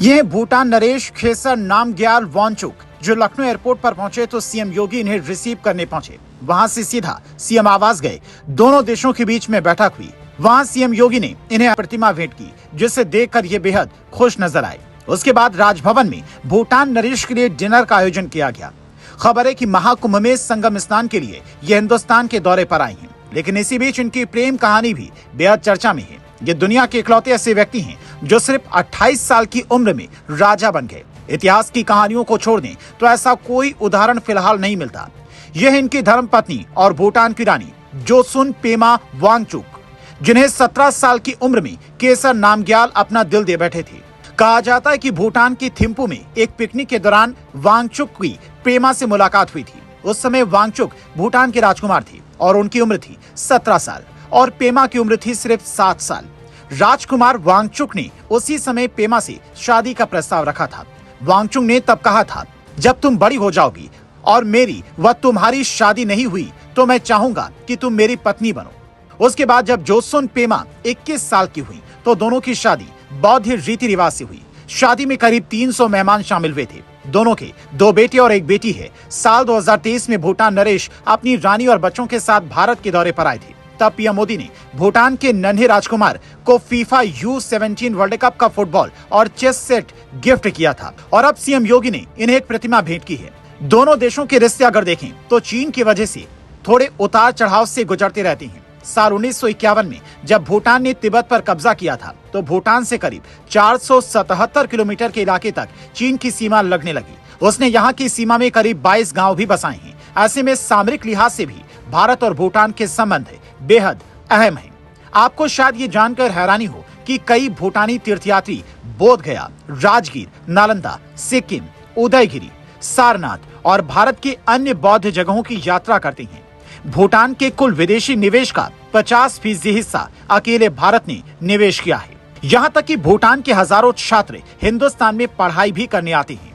ये भूटान नरेश खेसर नामग्याल वांगचुक, जो लखनऊ एयरपोर्ट पर पहुंचे तो सीएम योगी इन्हें रिसीव करने पहुंचे। वहां से सीधा सीएम आवास गए। दोनों देशों के बीच में बैठक हुई। वहां सीएम योगी ने इन्हें प्रतिमा भेंट की, जिसे देखकर ये बेहद खुश नजर आए। उसके बाद राजभवन में भूटान नरेश के लिए डिनर का आयोजन किया गया। खबर है कि महाकुंभ में संगम स्नान के लिए ये हिंदुस्तान के दौरे पर आई हैं, लेकिन इसी बीच इनकी प्रेम कहानी भी बेहद चर्चा में है। ये दुनिया के इकलौते ऐसे व्यक्ति हैं जो सिर्फ 28 साल की उम्र में राजा बन गए। इतिहास की कहानियों को छोड़ दें तो ऐसा कोई उदाहरण फिलहाल नहीं मिलता। यह है इनकी धर्मपत्नी और भूटान की रानी जोसुन पेमा वांगचुक, जिन्हें 17 साल की उम्र में केसर नामग्याल अपना दिल दे बैठे थे। कहा जाता है कि भूटान की थिम्पू में एक पिकनिक के दौरान वांगचुक की प्रेमा से मुलाकात हुई थी। उस समय वांगचुक भूटान के राजकुमार थे और उनकी उम्र थी 17 साल और पेमा की उम्र थी सिर्फ 7 साल। राजकुमार वांगचुक ने उसी समय पेमा से शादी का प्रस्ताव रखा था। वांगचुक ने तब कहा था, जब तुम बड़ी हो जाओगी और मेरी व तुम्हारी शादी नहीं हुई तो मैं चाहूंगा कि तुम मेरी पत्नी बनो। उसके बाद जब जोसुन पेमा 21 साल की हुई तो दोनों की शादी बौद्ध रीति रिवाज से हुई। शादी में करीब 300 मेहमान शामिल हुए थे। दोनों के 2 बेटे और 1 बेटी है। साल 2023 में भूटान नरेश अपनी रानी और बच्चों के साथ भारत के दौरे पर आए थे। तब पीएम मोदी ने भूटान के नन्हे राजकुमार को फीफा U17 वर्ल्ड कप का फुटबॉल और चेस सेट गिफ्ट किया था और अब सीएम योगी ने इन्हें एक प्रतिमा भेंट की है। दोनों देशों के रिश्ते अगर देखें तो चीन की वजह से थोड़े उतार चढ़ाव से गुजरते रहते हैं। साल 1951 में जब भूटान ने तिब्बत पर कब्जा किया था तो भूटान से करीब 477 किलोमीटर के इलाके तक चीन की सीमा लगने लगी। उसने यहाँ की सीमा में करीब 22 गांव भी बसाए हैं। ऐसे में सामरिक लिहाज से भी भारत और भूटान के संबंध बेहद अहम हैं। आपको शायद ये जानकर हैरानी हो कि कई भूटानी तीर्थयात्री बोध गया, राजगीर, नालंदा, सिक्किम, उदयगिरी, सारनाथ और भारत के अन्य बौद्ध जगहों की यात्रा करते हैं। भूटान के कुल विदेशी निवेश का 50% हिस्सा अकेले भारत ने निवेश किया है। यहाँ तक कि भूटान के हजारों छात्र हिंदुस्तान में पढ़ाई भी करने आते हैं।